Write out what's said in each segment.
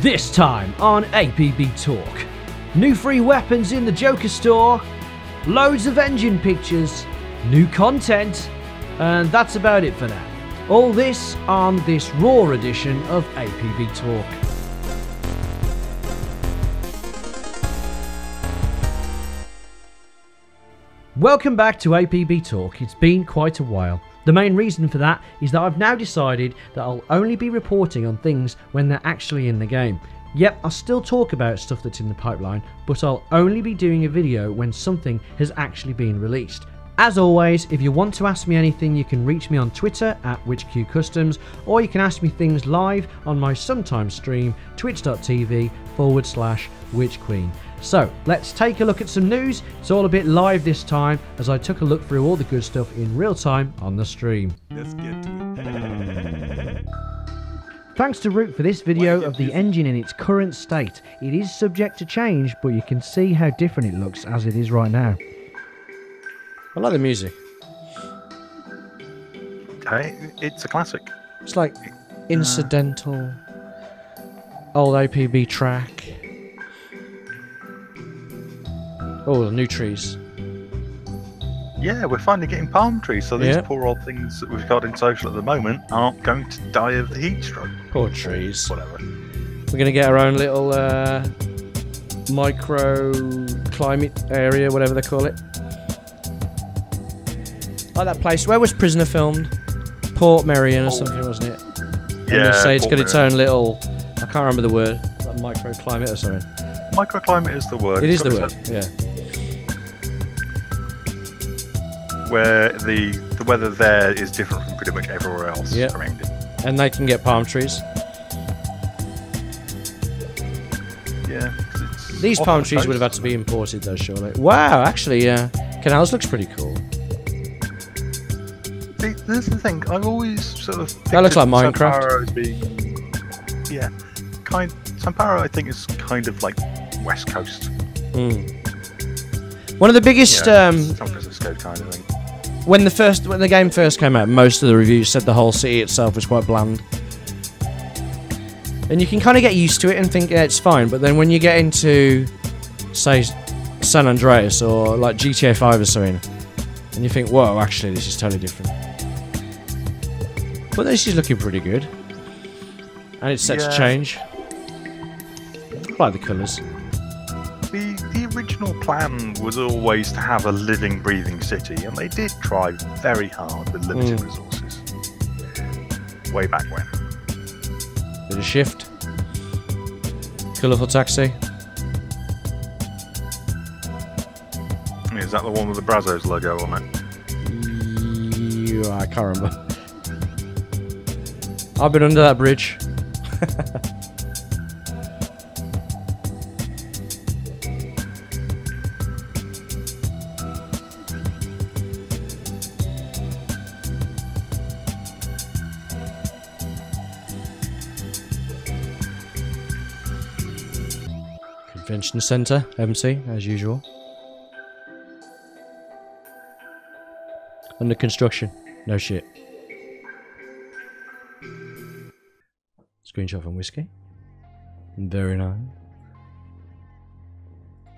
This time on APB Talk. New free weapons in the Joker store, loads of engine pictures, new content, and that's about it for now. All this on this raw edition of APB Talk. Welcome back to APB Talk. It's been quite a while. The main reason for that is that I've now decided that I'll only be reporting on things when they're actually in the game. Yep, I'll still talk about stuff that's in the pipeline, but I'll only be doing a video when something has actually been released. As always, if you want to ask me anything, you can reach me on Twitter at WitchQCustoms, or you can ask me things live on my sometimes stream, twitch.tv/WitchQueen. So, let's take a look at some news. It's all a bit live this time, as I took a look through all the good stuff in real time on the stream. Let's get to it. Thanks to Rooq for this video of the engine in its current state. It is subject to change, but you can see how different it looks as it is right now. I like the music. It's a classic. It's like incidental, old APB track. Oh, the new trees. Yeah, we're finally getting palm trees, so these poor old things that we've got in social at the moment aren't going to die of the heat stroke. Poor trees. Whatever. We're going to get our own little micro climate area, whatever they call it. Like that place. Where was Prisoner filmed? Port Merion or something, wasn't it? Yeah. And they say it's got its own little, I can't remember the word, like microclimate or something. Microclimate is the word. It is the word, yeah. Where the weather there is different from pretty much everywhere else around it. And they can get palm trees. Yeah. These palm trees would have had to be imported though, surely. Wow, actually, Canals looks pretty cool. See, this is the thing. I've always sort of. That looks like Minecraft. Samparo as being, Samparo, I think, is kind of like West Coast. One of the biggest. San Francisco kind of thing. When the game first came out, most of the reviews said the whole city itself was quite bland. And you can kind of get used to it and think, yeah, it's fine. But then when you get into, say, San Andreas or like GTA 5 or something, and you think, whoa, actually, this is totally different. But this is looking pretty good. And it's set to change. I like the colours. The original plan was always to have a living, breathing city, and they did try very hard with limited resources. Way back when. Bit of shift. Colourful taxi. Is that the one with the Brazos logo on it? Yeah, I can't remember. I've been under that bridge. Convention Centre, MC, as usual. Under construction. No shit. Screenshot from Whiskey. Very nice.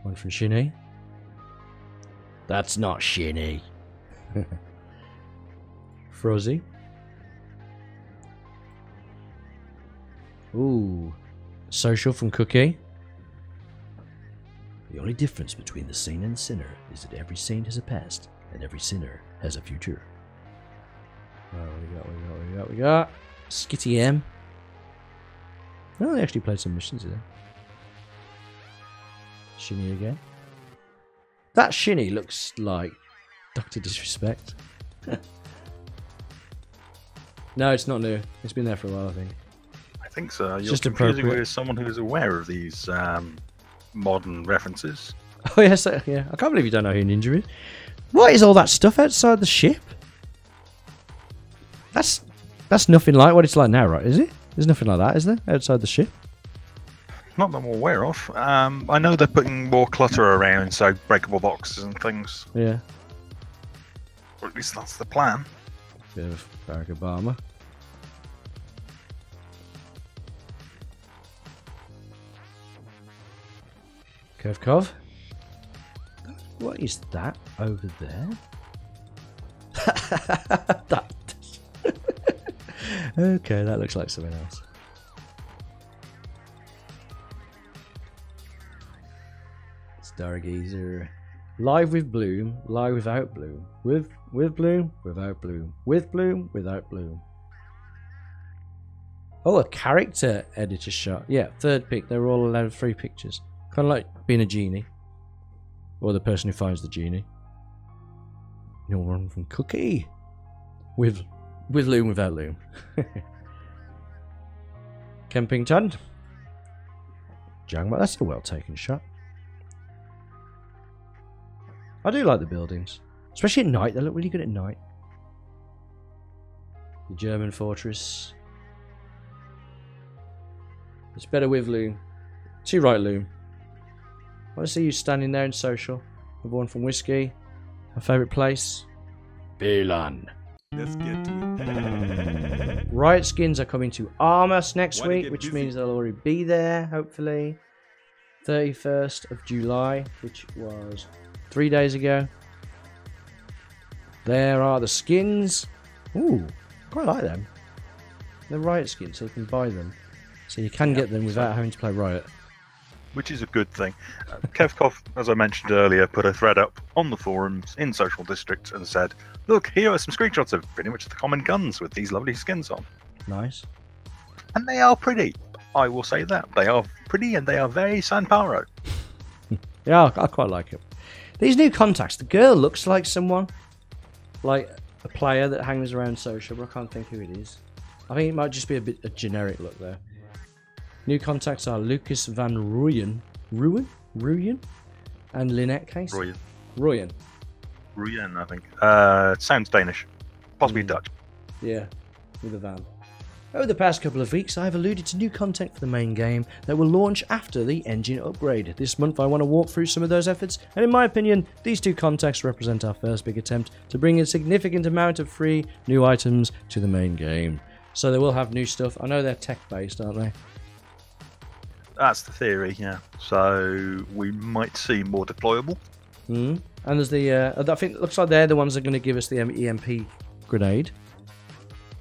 One from Shinny. That's not Shinny. Frozzy. Ooh. Social from Cookie. The only difference between the saint and the sinner is that every saint has a past and every sinner has a future. Oh, we got. Skitty M. Oh, they actually played some missions there. Shinny again. That Shinny looks like Dr. Disrespect. No, it's not new. It's been there for a while, I think. I think so. You're just confusing appropriate. with someone who's aware of these modern references. Oh yes, yeah. I can't believe you don't know who Ninja is. What is all that stuff outside the ship? That's nothing like what it's like now, right? Is it? There's nothing like that, is there, outside the ship? Not that I'm aware of. I know they're putting more clutter around, so breakable boxes and things. Yeah. Or at least that's the plan. Bit of Barack Obama. Kevkov. What is that over there? That okay, that looks like something else. Stargazer. Live with Bloom, live without Bloom. With Bloom, without Bloom. With Bloom, without Bloom. Oh, a character editor shot. Yeah, third pick. They were all allowed 3 pictures. Kind of like being a genie. Or the person who finds the genie. You'll run from Cookie. With Loom, without Loom. Kempington. Jangma, that's a well taken shot. I do like the buildings. Especially at night, they look really good at night. The German fortress. It's better with Loom. Too right, Loom. I want to see you standing there in social. Everyone from Whiskey. Our favourite place. Beelan. Let's get to it. Riot skins are coming to Armas next week, which means they'll already be there, hopefully. 31st of July, which was 3 days ago. There are the skins. Ooh, quite like them. They're Riot skins, so you can buy them. So you can get them without having to play Riot. Which is a good thing. Kevkov, as I mentioned earlier, put a thread up on the forums in Social District and said, look, here are some screenshots of pretty much the common guns with these lovely skins on. Nice. And they are pretty. I will say that. They are pretty and they are very Sanparo. Yeah, I quite like it. These new contacts, the girl looks like someone. Like a player that hangs around social, but I can't think who it is. I think it might just be a generic look there. New contacts are Lucas van Rooyen, and Lynette Case. Rooyen, I think. Sounds Danish. Possibly Dutch. Yeah, with a van. Over the past couple of weeks, I have alluded to new content for the main game that will launch after the engine upgrade. This month, I want to walk through some of those efforts, and in my opinion, these 2 contacts represent our first big attempt to bring a significant amount of free new items to the main game. So they will have new stuff. I know they're tech-based, aren't they? That's the theory, yeah. So we might see more deployable. And there's the, I think it looks like they're the ones that are going to give us the EMP grenade.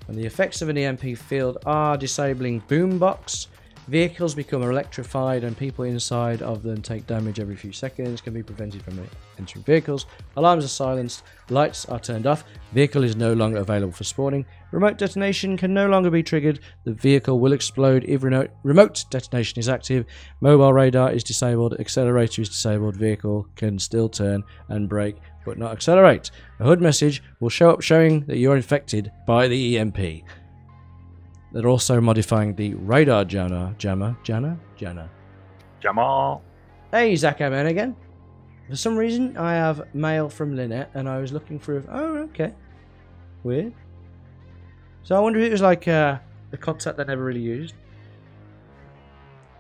And the effects of an EMP field are disabling boombox. Vehicles become electrified and people inside of them take damage every few seconds, can be prevented from entering vehicles. Alarms are silenced, lights are turned off, vehicle is no longer available for spawning. Remote detonation can no longer be triggered, the vehicle will explode if remote detonation is active. Mobile radar is disabled, accelerator is disabled, vehicle can still turn and brake but not accelerate. A HUD message will show up showing that you're infected by the EMP. They're also modifying the radar jammer. Hey, Zach Amen again. For some reason, I have mail from Lynette, and I was looking for. Oh, okay. Weird. So I wonder if it was like the concept they never really used.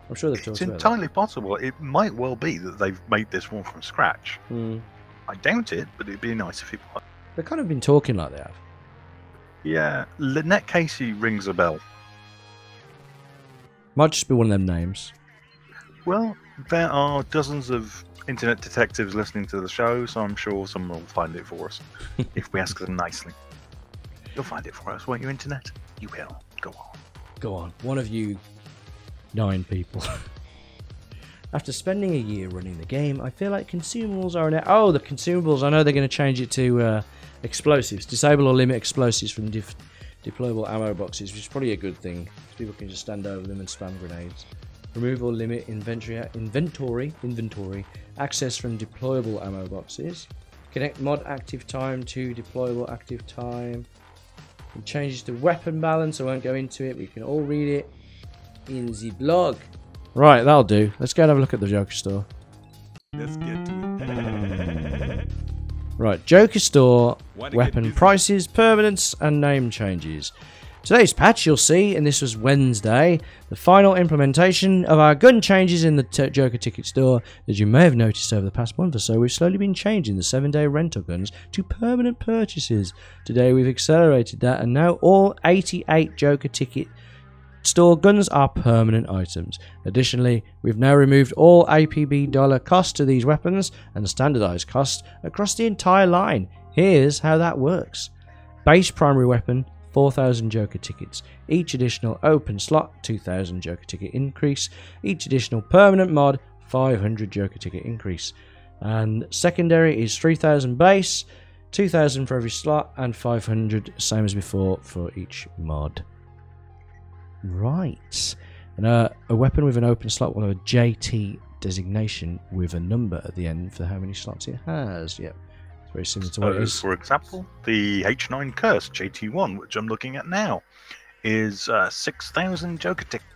I'm sure they've talked about it. It's entirely possible. It might well be that they've made this one from scratch. I doubt it, but it'd be nice if it was. They've kind of been talking like they have. Yeah, Lynette Casey rings a bell. Might just be one of them names. Well, there are dozens of internet detectives listening to the show, so I'm sure someone will find it for us if we ask them nicely. You'll find it for us, won't you, internet? You will. Go on. Go on. One of you 9 people. After spending a year running the game, I feel like consumables are an... Oh, the consumables. I know they're going to change it to explosives. Disable or limit explosives from deployable ammo boxes, which is probably a good thing. People can just stand over them and spam grenades. Remove or limit inventory access from deployable ammo boxes. Connect mod active time to deployable active time. It changes to weapon balance. I won't go into it. We can all read it in the blog. Right, that'll do. Let's go and have a look at the Joker store. Let's get to it. Right, Joker store, weapon prices, permanents, and name changes. Today's patch, you'll see, and this was Wednesday, the final implementation of our gun changes in the Joker ticket store. As you may have noticed over the past month or so, we've slowly been changing the 7-day rental guns to permanent purchases. Today we've accelerated that, and now all 88 Joker ticket store guns are permanent items. Additionally, we've now removed all APB dollar cost to these weapons and standardized costs across the entire line. Here's how that works. Base primary weapon, 4,000 Joker tickets. Each additional open slot, 2,000 Joker ticket increase. Each additional permanent mod, 500 Joker ticket increase. And secondary is 3,000 base, 2,000 for every slot, and 500, same as before, for each mod. Right. And a weapon with an open slot will have a JT designation with a number at the end for how many slots it has. Yep. It's very similar to what it is. For example, the H9 Curse JT1, which I'm looking at now, is 6,000 Joker tickets.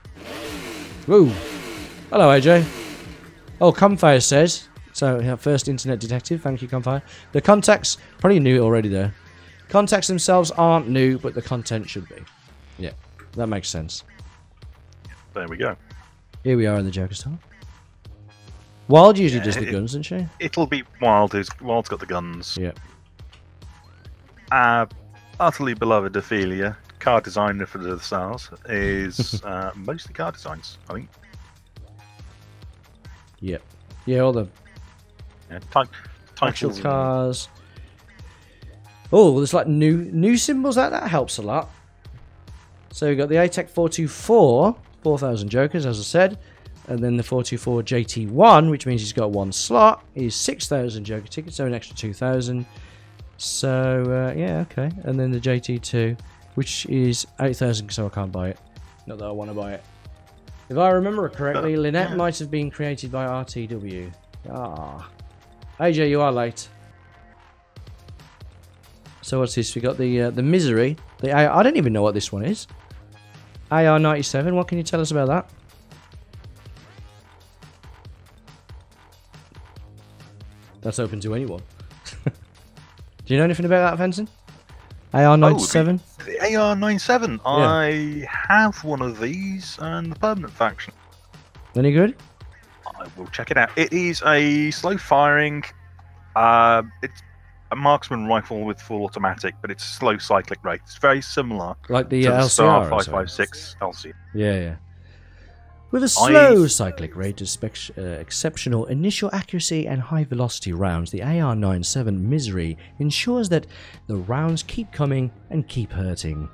Woo! Hello, AJ. Oh, Comfire says, so yeah, first internet detective, thank you, Comfire. The contacts, probably knew it already there. Contacts themselves aren't new, but the content should be. Yeah, that makes sense. There we go. Here we are in the Joker store. Wild usually does the guns, doesn't she? It'll be Wild. Wild's got the guns. Yeah. Utterly beloved Ophelia, car designer for the Stars, is mostly car designs, I think. Yep. Yeah, all the actual cars. Oh, there's like new symbols. That helps a lot. So we've got the ATEC 424, 4,000 Jokers, as I said. And then the 424 JT1, which means he's got one slot, is 6,000 Joker tickets, so an extra 2,000. So, yeah, okay. And then the JT2, which is 8,000, so I can't buy it. Not that I want to buy it. If I remember correctly, Lynette might have been created by RTW. Ah. AJ, you are late. So what's this? We got the Misery. I don't even know what this one is. AR-97, what can you tell us about that? That's open to anyone. Do you know anything about that, Fenton? AR-97? Oh, the AR-97. Yeah. I have one of these and the permanent faction. Any good? I will check it out. It is a slow firing. It's a marksman rifle with full automatic, but it's slow cyclic rate. It's very similar like the to the LCR Star 556 LCR. Yeah. With a slow cyclic rate, exceptional initial accuracy and high velocity rounds, the AR-97 Misery ensures that the rounds keep coming and keep hurting.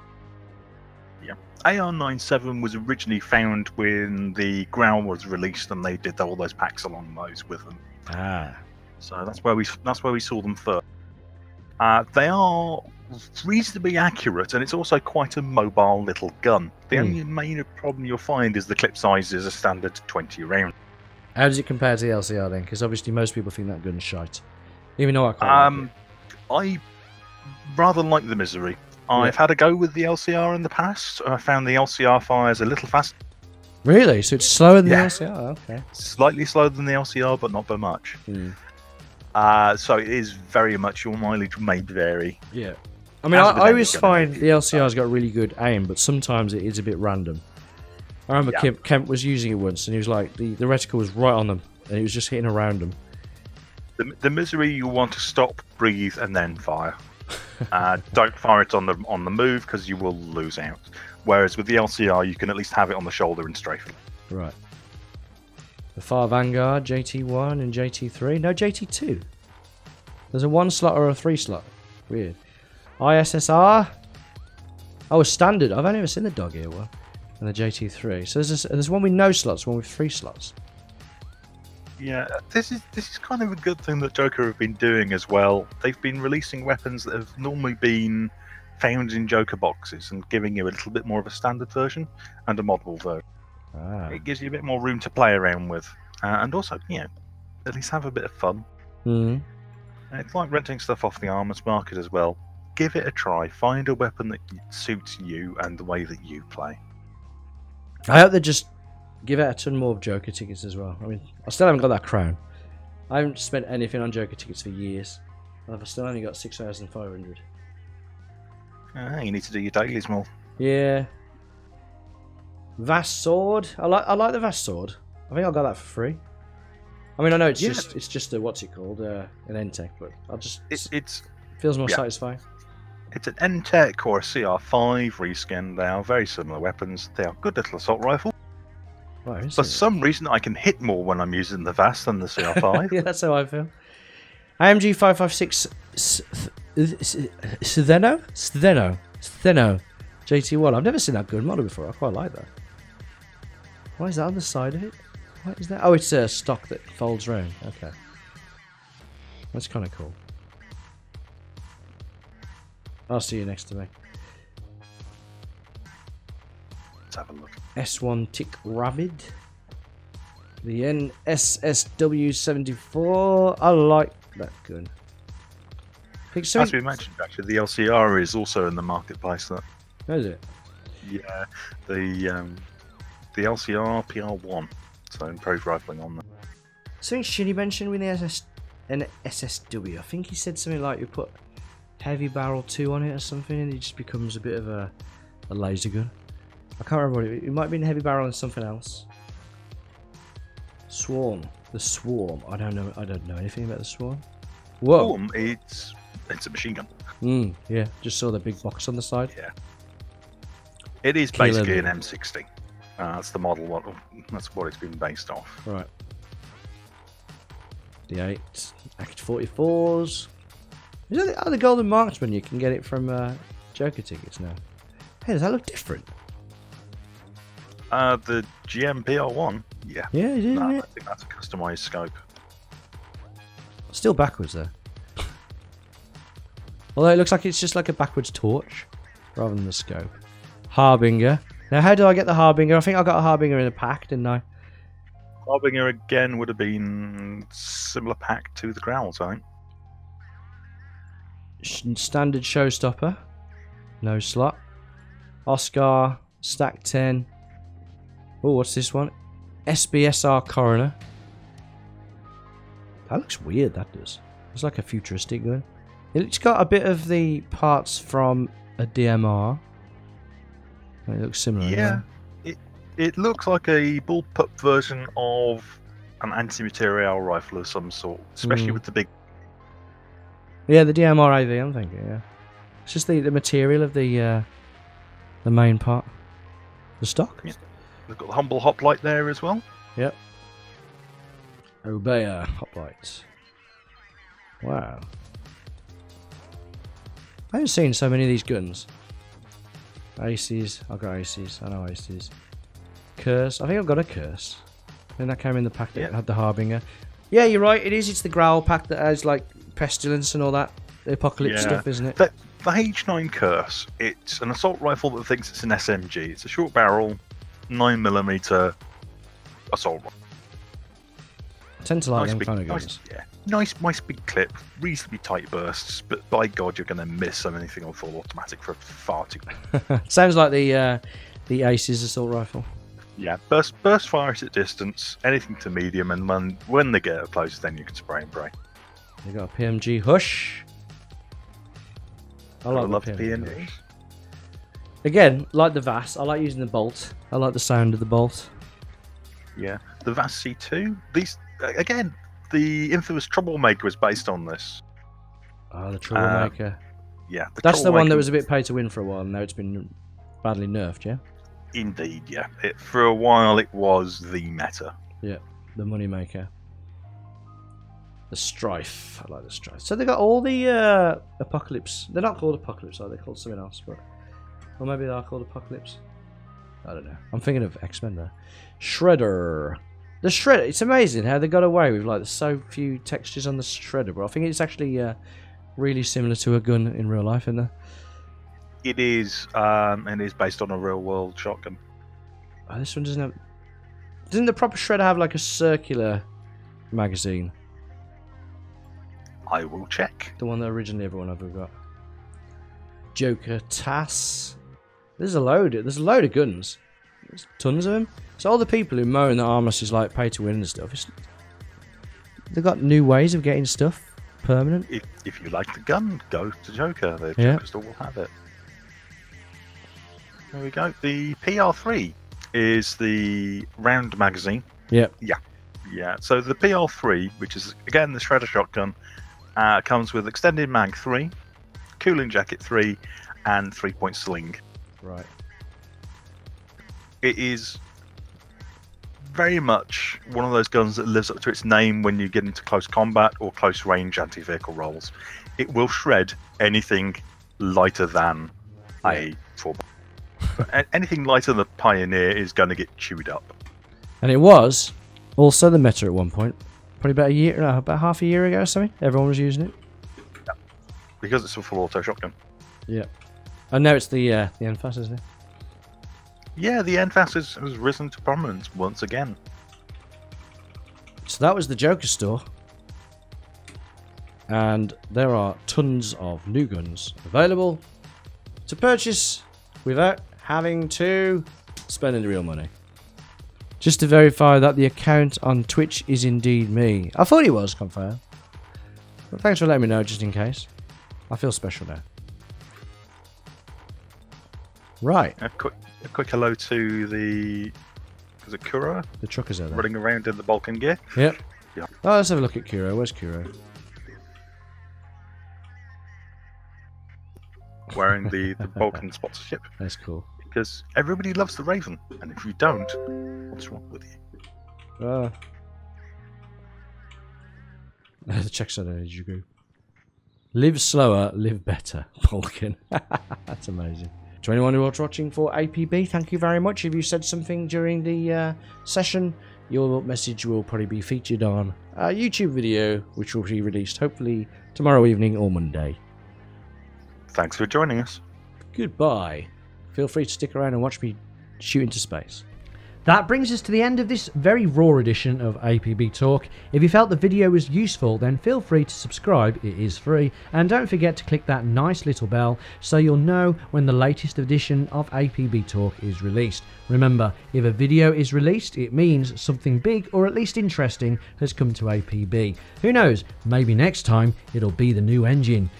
Yeah, AR-97 was originally found when the Growl was released, and they did all those packs along those with them. Ah, so that's where we saw them first. They are reasonably accurate, and it's also quite a mobile little gun. The only main problem you'll find is the clip size is a standard 20 round. How does it compare to the LCR then? Because obviously most people think that gun's shite. Even though I can't. I rather like the Misery. I've had a go with the LCR in the past. I found the LCR fires a little faster. Really? So it's slower than the LCR? Okay. Slightly slower than the LCR, but not by much. So it is very much, your mileage may vary. Yeah. I mean, I always find the LCR's got really good aim, but sometimes it is a bit random. I remember Kemp was using it once, and he was like, the reticle was right on them, and he was just hitting around them. The Misery, you want to stop, breathe, and then fire. Don't fire it on the move, because you will lose out. Whereas with the LCR, you can at least have it on the shoulder and strafe. Right. The Far Vanguard, JT1 and JT3. No, JT2. There's a 1 slot or a 3 slot. Weird. ISSR. Oh, a standard. I've only ever seen the dog ear one. And the JT3. So there's one with no slots, one with 3 slots. Yeah, this is kind of a good thing that Joker have been doing as well. They've been releasing weapons that have normally been found in Joker boxes and giving you a little bit more of a standard version and a moddable version. It gives you a bit more room to play around with, and also, at least have a bit of fun. It's like renting stuff off the armors market as well. Give it a try. Find a weapon that suits you and the way that you play. I hope they just give out a ton more of Joker tickets as well. I mean, I still haven't got that crown. I haven't spent anything on Joker tickets for years. I've still only got 6,500. You need to do your dailies more. Yeah. Vast Sword. I like the Vast Sword. I think I got that for free. I mean, I know it's just a what's it called, an Entech, but I'll just it feels more satisfying. It's an N-Tech or a CR5 reskin. They are very similar weapons. They are good little assault rifle. Right, For some reason, I can hit more when I'm using the VAS than the CR5. Yeah, that's how I feel. AMG 556 Stheno GT1. I've never seen that good model before. I quite like that. Why is that on the side of it? What is that? Oh, it's a stock that folds round. Okay. That's kind of cool. I'll see you next to me. Let's have a look. S1 Tick Rapid. The NSSW74. I like that gun. As we mentioned, actually, the LCR is also in the marketplace. That is it? Yeah, the LCR PR1. So improved rifling on them. Something Shinny mentioned with the SSW. I think he said something like you put heavy barrel 2 on it or something, and it just becomes a bit of a laser gun. I can't remember what it might have been heavy barrel and something else. Swarm. The Swarm. I don't know anything about the Swarm. Whoa. Swarm, it's a machine gun. Yeah, just saw the big box on the side. Yeah. It is basically an M60. That's the model. That's what it's been based off. Right. The 8 Act 44s. Is that the Golden Marksman? You can get it from Joker tickets now. Hey, does that look different? The GMPR1, yeah. Yeah, it is. No, I think that's a customized scope. Still backwards there. Although it looks like it's just like a backwards torch rather than the scope. Harbinger. Now, how do I get the Harbinger? I think I got a Harbinger in a pack, didn't I? Harbinger again would have been similar pack to the Growls, I think. Standard Showstopper. No slot. Oscar. Stack 10. Oh, what's this one? SBSR Coroner. That looks weird, that does. It's like a futuristic gun. It's got a bit of the parts from a DMR. It looks similar. Yeah. It looks like a bullpup version of an anti-material rifle of some sort, especially with the big... Yeah, the DMR AV, I'm thinking, yeah. It's just the material of the main part. The stock. Yeah. They've got the humble hoplite there as well. Yep. Obeya hoplites. Wow. I haven't seen so many of these guns. Aces. I've got aces. I know aces. Curse. I think I've got a curse. I think that came in the pack that had the Harbinger. Yeah, you're right. It is. It's the Growl pack that has like Pestilence and all that. The Apocalypse stuff, isn't it? The H9 Curse. It's an assault rifle that thinks it's an SMG. It's a short barrel, 9mm assault rifle. I tend to like them kind of guns. Nice big clip, reasonably tight bursts, but by God, you're going to miss anything on full automatic for far too long. Sounds like the Aces assault rifle. Yeah, burst fire at distance, anything to medium, and when they get up close, then you can spray and pray. You got a PMG Hush. I love the PMG. Again, like the VAS, I like using the bolt. I like the sound of the bolt. Yeah, the VAS C2. These again, the infamous Troublemaker was based on this. Oh, the Troublemaker. Yeah, that's the one that was a bit pay to win for a while, and now it's been badly nerfed. Yeah. Indeed, yeah. For a while, it was the meta. Yeah, the moneymaker. The Strife. I like the Strife. So they got all the Apocalypse. They're not called Apocalypse, are they? Called something else, but or maybe they are called Apocalypse. I don't know. I'm thinking of X-Men there. Shredder. The Shredder. It's amazing how they got away with like so few textures on the Shredder, but I think it's actually really similar to a gun in real life, isn't it? It is, and is based on a real-world shotgun. Oh, this one doesn't have... Doesn't the proper Shredder have like a circular magazine? I will check. The one that originally everyone ever got. Joker TAS. There's a load of guns. There's tons of them. So all the people who moan that Armless is like pay to win and stuff, they've got new ways of getting stuff permanent. If you like the gun, go to Joker. The Joker store will have it. There we go. The PR3 is the round magazine. Yep. Yeah. So the PR3, which is again the Shredder shotgun, comes with extended mag 3, cooling jacket 3, and 3-point sling. Right. It is very much one of those guns that lives up to its name when you get into close combat or close range anti-vehicle roles. It will shred anything lighter than a 4x. Anything lighter than the Pioneer is going to get chewed up. And it was also the meta at one point. Probably about half a year ago or something. Everyone was using it. Yeah. Because it's a full auto shotgun. Yeah. And now it's the NFAS, isn't it? Yeah, the NFAS has risen to prominence once again. So that was the Joker store. And there are tons of new guns available to purchase without having to spend any real money. Just to verify that the account on Twitch is indeed me. I thought it was, confirmed. But thanks for letting me know, just in case. I feel special now. Right. A quick hello to the... Is it Kuro? The truckers are there. Running around in the Balkan gear? Yep. Yeah. Oh, let's have a look at Kuro. Where's Kuro? Wearing the Balkan sponsorship. That's cool. Because everybody loves the Raven. And if you don't, what's wrong with you? The checks are there, you go. Live slower, live better. Balkan. That's amazing. To anyone who was watching for APB, thank you very much. If you said something during the session, your message will probably be featured on a YouTube video, which will be released hopefully tomorrow evening or Monday. Thanks for joining us. Goodbye. Feel free to stick around and watch me shoot into space. That brings us to the end of this very raw edition of APB Talk. If you felt the video was useful, then feel free to subscribe, it is free, and don't forget to click that nice little bell so you'll know when the latest edition of APB Talk is released. Remember, if a video is released, it means something big or at least interesting has come to APB. Who knows, maybe next time it'll be the new engine.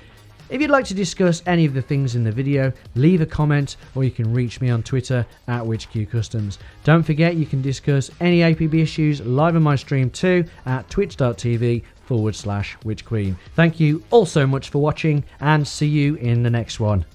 If you'd like to discuss any of the things in the video, leave a comment or you can reach me on Twitter at WitchQCustoms. Don't forget you can discuss any APB issues live on my stream too at twitch.tv/WitchQueen. Thank you all so much for watching and see you in the next one.